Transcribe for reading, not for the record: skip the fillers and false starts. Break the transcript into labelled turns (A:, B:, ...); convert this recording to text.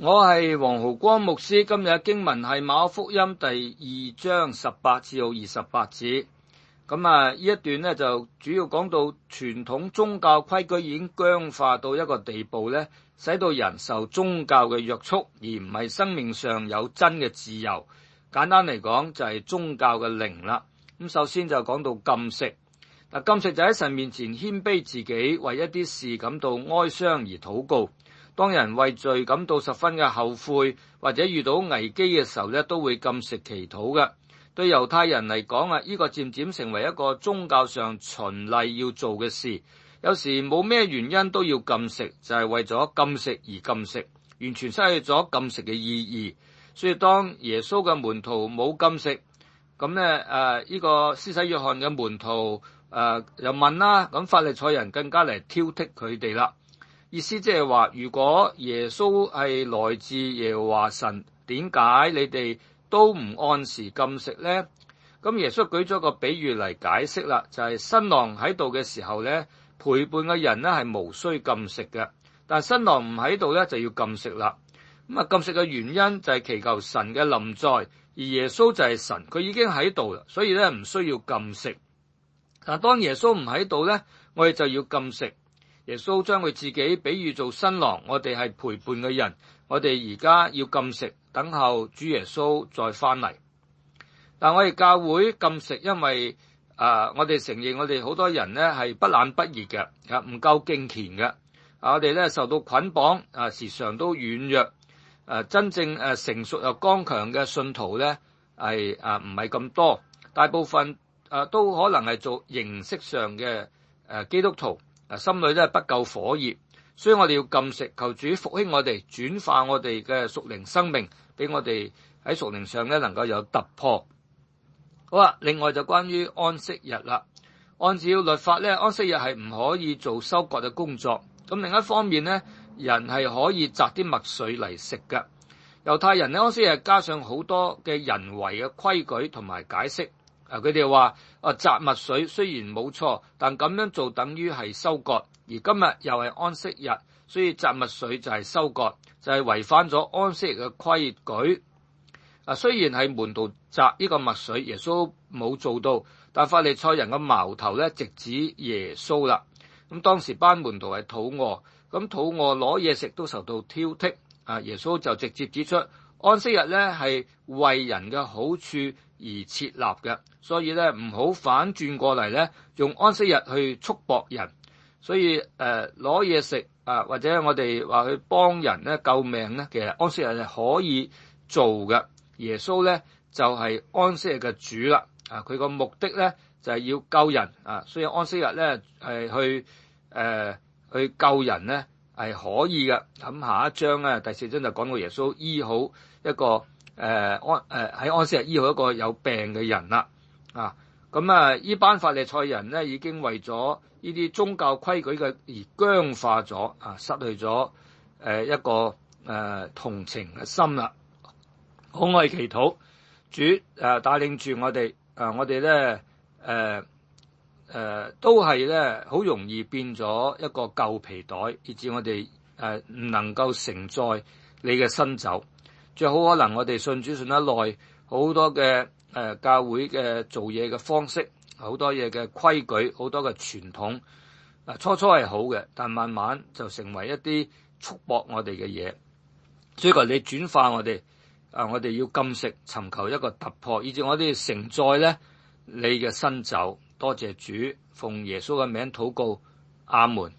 A: 我係黃浩光牧師，今日嘅經文係馬可福音第2章18至28節。呢一段呢，就主要講到傳統宗教規矩已經僵化到一個地步呢，使到人受宗教嘅約束，而唔係生命上有真嘅自由。簡單嚟講就係宗教嘅靈啦。首先就講到禁食。禁食就喺神面前謙卑自己，為一啲事感到哀傷而禱告。當人為罪感到十分嘅後悔，或者遇到危機嘅時候咧，都會禁食祈禱嘅。對猶太人嚟講呢個漸漸成為一個宗教上循例要做嘅事。有時冇咩原因都要禁食，就係為咗禁食而禁食，完全失去咗禁食嘅意義。所以當耶穌嘅門徒冇禁食，咁呢個施洗約翰嘅門徒又問啦，咁法利賽人更加嚟挑剔佢哋啦。意思即係話，如果耶穌係來自耶和華神，點解你哋都唔按時禁食呢？咁耶穌舉咗個比喻嚟解釋啦，就係新郎喺度嘅時候呢，陪伴嘅人呢係無需禁食嘅，但新郎唔喺度呢，就要禁食啦。禁食嘅原因就係祈求神嘅臨在，而耶穌就係神，佢已經喺度啦，所以呢唔需要禁食。但當耶穌唔喺度呢，我哋就要禁食。耶穌將佢自己比喻做新郎，我哋係陪伴嘅人，我哋而家要禁食，等候主耶穌再翻嚟。但我哋教會禁食，因為我哋承認我哋好多人呢係不冷不熱嘅，唔夠敬虔嘅。我哋呢受到捆綁，時常都軟弱。真正成熟又剛強嘅信徒呢係唔係咁多，大部分都可能係做形式上嘅基督徒。心裏都係不夠火熱，所以我哋要禁食，求主復興我哋，轉化我哋嘅屬靈生命，俾我哋喺屬靈上咧能夠有突破。好啦，另外就關於安息日啦。按照律法咧，安息日係唔可以做收割嘅工作。咁另一方面咧，人係可以摘啲麥穗嚟食嘅。猶太人咧，安息日加上好多嘅人為嘅規矩同埋解釋。佢哋話摘麥穗雖然冇錯，但咁樣做等於係收割，而今日又係安息日，所以摘麥穗就係收割，就係違反咗安息日嘅規矩。雖然係門徒摘呢個麥穗，耶穌冇做到，但法利賽人嘅矛頭咧直指耶穌啦。咁當時班門徒係肚餓，咁肚餓攞嘢食都受到挑剔。耶穌就直接指出安息日咧係為人嘅好處而設立嘅，所以咧唔好反轉過嚟咧，用安息日去束縛人。所以攞嘢食或者我哋話去幫人咧救命咧，其實安息日係可以做嘅。耶穌咧就係安息日嘅主啦。佢個目的咧就係要救人。所以安息日咧係去救人咧係可以嘅。咁下一章咧第4章就講到耶穌醫好一個喺安息日醫好一個有病嘅人啦。呢班法利賽人咧已經為咗呢啲宗教規矩嘅而僵化咗，失去咗一個同情嘅心啦。好，我哋祈禱，主帶領住我哋，我哋咧都係咧好容易變咗一個舊皮袋，以致我哋唔能夠承載你嘅新酒。最好可能我哋信主信得耐，好多嘅教會嘅做嘢嘅方式，好多嘢嘅規矩，好多嘅傳統，初初係好嘅，但慢慢就成為一啲束縛我哋嘅嘢。追求你轉化我哋，我哋要禁食，尋求一個突破，以致我哋承載咧你嘅新酒。多謝主，奉耶穌嘅名禱告，阿門。